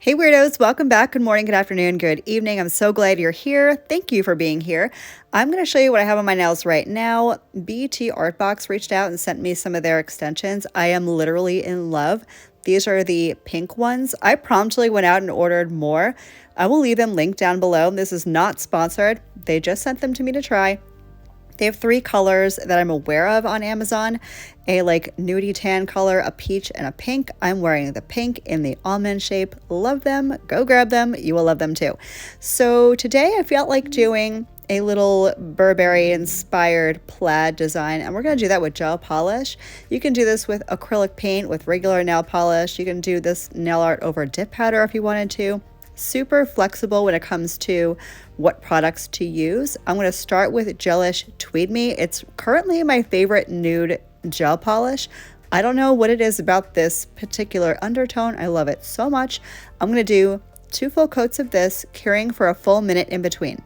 Hey weirdos, welcome back. Good morning, good afternoon, good evening. I'm so glad you're here. Thank you for being here. I'm going to show you what I have on my nails right now. BT Artbox reached out and sent me some of their extensions. I am literally in love. These are the pink ones. I promptly went out and ordered more. I will leave them linked down below. This is not sponsored. They just sent them to me to try. They have 3 colors that I'm aware of on Amazon, a like nudie tan color, a peach, and a pink. I'm wearing the pink in the almond shape. Love them. Go grab them. You will love them too. So today I felt like doing a little Burberry inspired plaid design, and we're going to do that with gel polish. You can do this with acrylic paint, with regular nail polish. You can do this nail art over dip powder if you wanted to. Super flexible when it comes to what products to use. I'm going to start with Gelish Tweed Me. It's currently my favorite nude gel polish. I don't know what it is about this particular undertone. I love it so much. I'm going to do 2 full coats of this, curing for a full minute in between.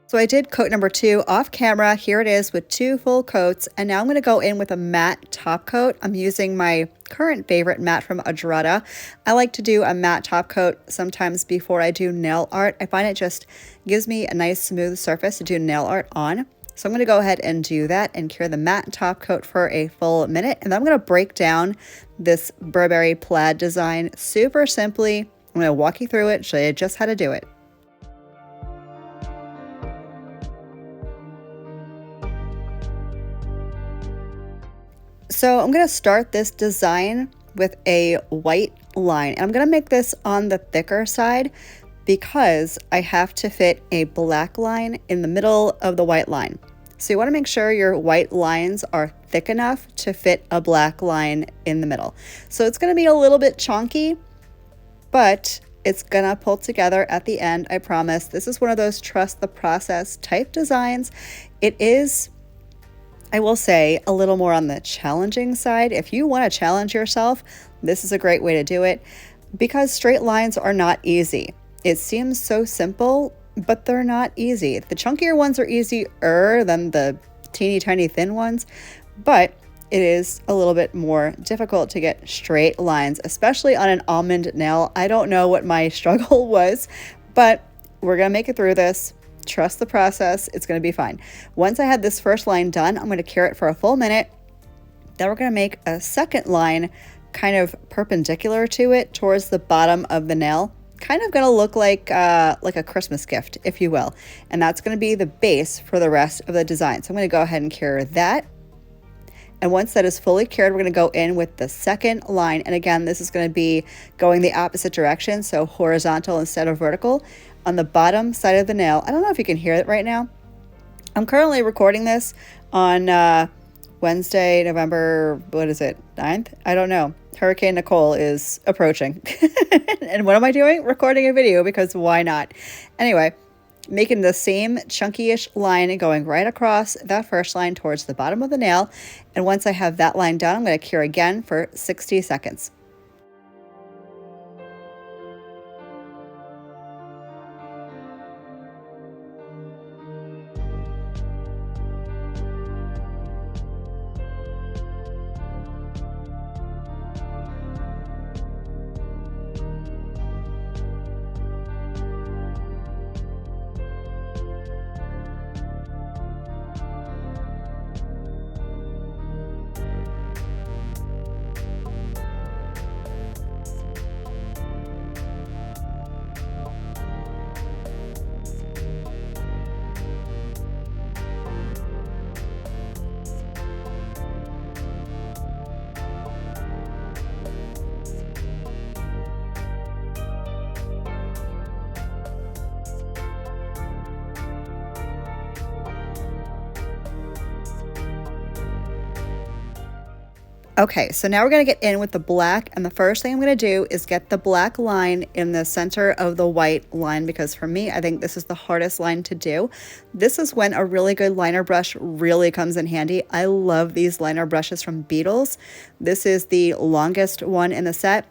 So I did coat number 2 off camera. Here it is with 2 full coats. And now I'm going to go in with a matte top coat. I'm using my current favorite matte from Adrada. I like to do a matte top coat sometimes before I do nail art. I find it just gives me a nice smooth surface to do nail art on. So I'm going to go ahead and do that and cure the matte top coat for a full minute. And then I'm going to break down this Burberry plaid design super simply. I'm going to walk you through it, show you just how to do it. So I'm going to start this design with a white line. I'm going to make this on the thicker side because I have to fit a black line in the middle of the white line. So you want to make sure your white lines are thick enough to fit a black line in the middle. So it's going to be a little bit chunky, but it's going to pull together at the end, I promise. This is one of those trust the process type designs. It is, I will say, a little more on the challenging side. If you want to challenge yourself, this is a great way to do it because straight lines are not easy. It seems so simple, but they're not easy. The chunkier ones are easier than the teeny tiny thin ones, but it is a little bit more difficult to get straight lines, especially on an almond nail. I don't know what my struggle was, but we're going to make it through this. Trust the process. It's going to be fine. Once I had this first line done, I'm going to cure it for a full minute. Then we're going to make a second line kind of perpendicular to it towards the bottom of the nail. Kind of going to look like a Christmas gift, if you will. And that's going to be the base for the rest of the design. So I'm going to go ahead and cure that. And once that is fully cured, we're going to go in with the second line. And again, this is going to be going the opposite direction, so horizontal instead of vertical, on the bottom side of the nail. I don't know if you can hear it right now. I'm currently recording this on Wednesday, November, 9th? I don't know. Hurricane Nicole is approaching. And what am I doing? Recording a video, because why not? Anyway, making the same chunky-ish line and going right across that first line towards the bottom of the nail. And once I have that line done, I'm going to cure again for 60 seconds. Okay, so now we're going to get in with the black, and the first thing I'm going to do is get the black line in the center of the white line, because for me, I think this is the hardest line to do. This is when a really good liner brush really comes in handy. I love these liner brushes from Beetles. This is the longest one in the set,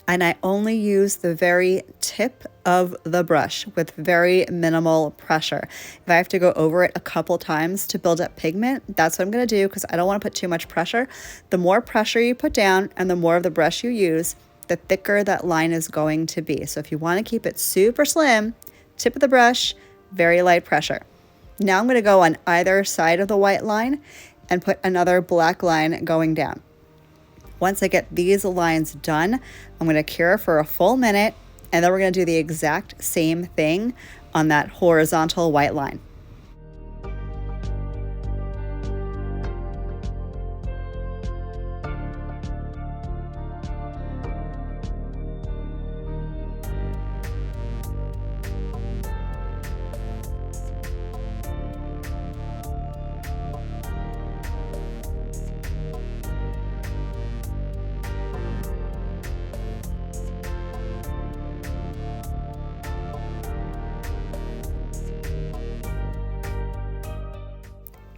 and I only use the very tip of the brush with very minimal pressure. If I have to go over it a couple times to build up pigment, that's what I'm going to do, because I don't want to put too much pressure. The more pressure you put down and the more of the brush you use, the thicker that line is going to be. So if you want to keep it super slim, tip of the brush, very light pressure. Now I'm going to go on either side of the white line and put another black line going down. Once I get these lines done, I'm going to cure for a full minute, and then we're going to do the exact same thing on that horizontal white line.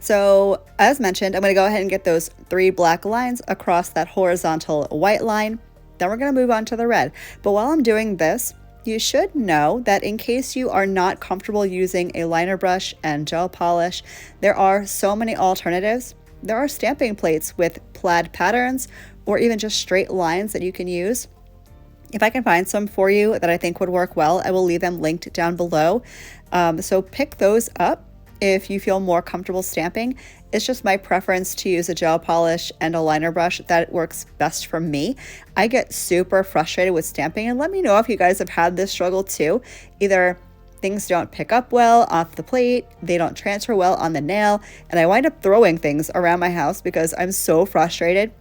So as mentioned, I'm going to go ahead and get those 3 black lines across that horizontal white line. Then we're going to move on to the red. But while I'm doing this, you should know that in case you are not comfortable using a liner brush and gel polish, there are so many alternatives. There are stamping plates with plaid patterns or even just straight lines that you can use. If I can find some for you that I think would work well, I will leave them linked down below. So pick those up if you feel more comfortable stamping. It's just my preference to use a gel polish and a liner brush. That works best for me. I get super frustrated with stamping, and let me know if you guys have had this struggle too. Either things don't pick up well off the plate, they don't transfer well on the nail, and I wind up throwing things around my house because I'm so frustrated.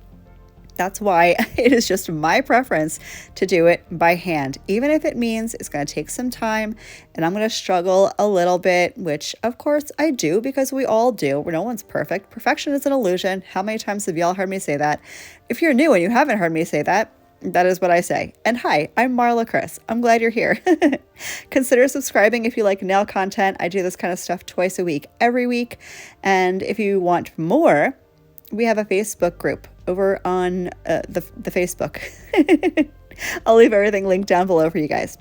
That's why it is just my preference to do it by hand, even if it means it's going to take some time and I'm going to struggle a little bit, which of course I do, because we all do. No one's perfect. Perfection is an illusion. How many times have y'all heard me say that? If you're new and you haven't heard me say that, that is what I say. And hi, I'm Marlakris. I'm glad you're here. Consider subscribing if you like nail content. I do this kind of stuff twice a week, every week. And if you want more, we have a Facebook group over on the Facebook. I'll leave everything linked down below for you guys.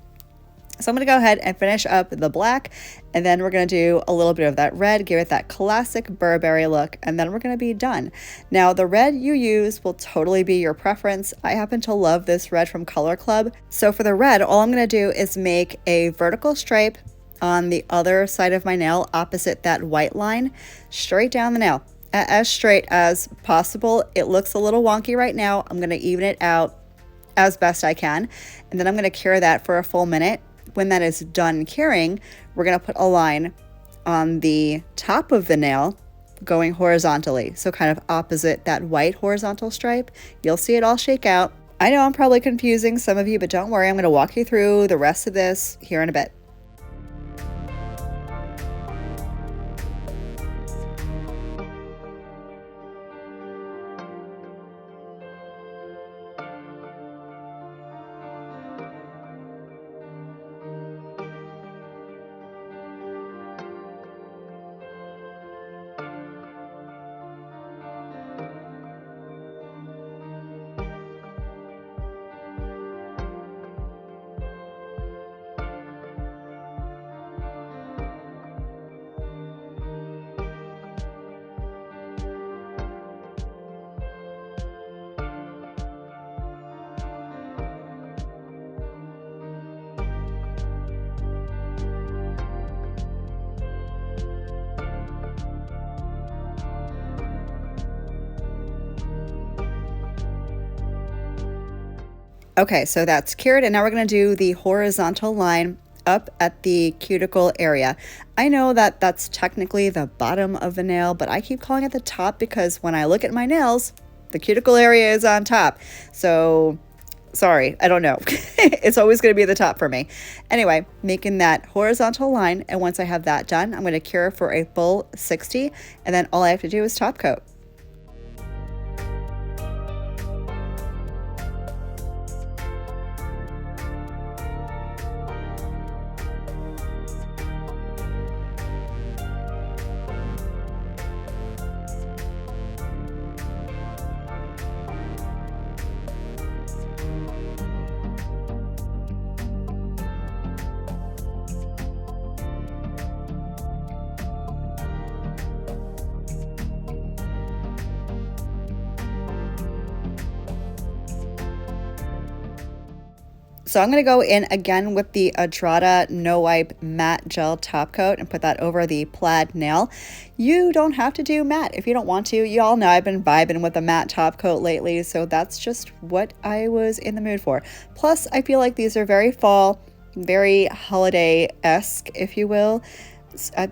So I'm going to go ahead and finish up the black, and then we're going to do a little bit of that red, give it that classic Burberry look, and then we're going to be done. Now, the red you use will totally be your preference. I happen to love this red from Color Club. So for the red, all I'm going to do is make a vertical stripe on the other side of my nail opposite that white line, straight down the nail. As straight as possible. It looks a little wonky right now. I'm going to even it out as best I can, and then I'm going to cure that for a full minute. When that is done curing, we're going to put a line on the top of the nail going horizontally, so kind of opposite that white horizontal stripe. You'll see it all shake out. I know I'm probably confusing some of you, but don't worry, I'm going to walk you through the rest of this here in a bit. Okay, so that's cured, and now we're going to do the horizontal line up at the cuticle area. I know that that's technically the bottom of the nail, but I keep calling it the top because when I look at my nails, the cuticle area is on top. So sorry, I don't know. It's always going to be the top for me. Anyway, making that horizontal line, and once I have that done, I'm going to cure for a full 60, and then all I have to do is top coat. So I'm going to go in again with the Adrada No Wipe Matte Gel Top Coat and put that over the plaid nail. You don't have to do matte if you don't want to. You all know I've been vibing with a matte top coat lately, so that's just what I was in the mood for. Plus, I feel like these are very fall, very holiday-esque, if you will.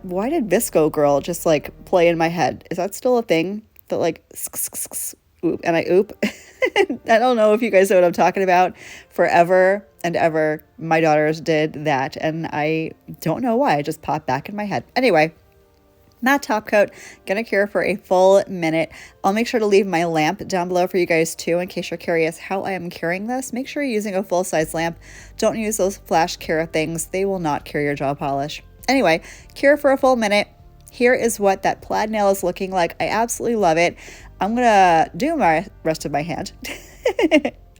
Why did Visco Girl just like play in my head? Is that still a thing? That like oop and I oop. I don't know if you guys know what I'm talking about. Forever and ever, my daughters did that, and I don't know why. It just popped back in my head. Anyway, matte top coat, gonna cure for a full minute. I'll make sure to leave my lamp down below for you guys too, in case you're curious how I am curing this. Make sure you're using a full-size lamp. Don't use those flash cure things. They will not cure your gel polish. Anyway, cure for a full minute. Here is what that plaid nail is looking like. I absolutely love it. I'm gonna do my rest of my hand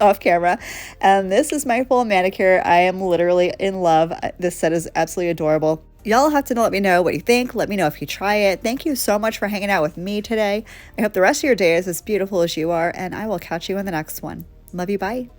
off camera. And this is my full manicure. I am literally in love. This set is absolutely adorable. Y'all have to let me know what you think. Let me know if you try it. Thank you so much for hanging out with me today. I hope the rest of your day is as beautiful as you are, and I will catch you in the next one. Love you, bye.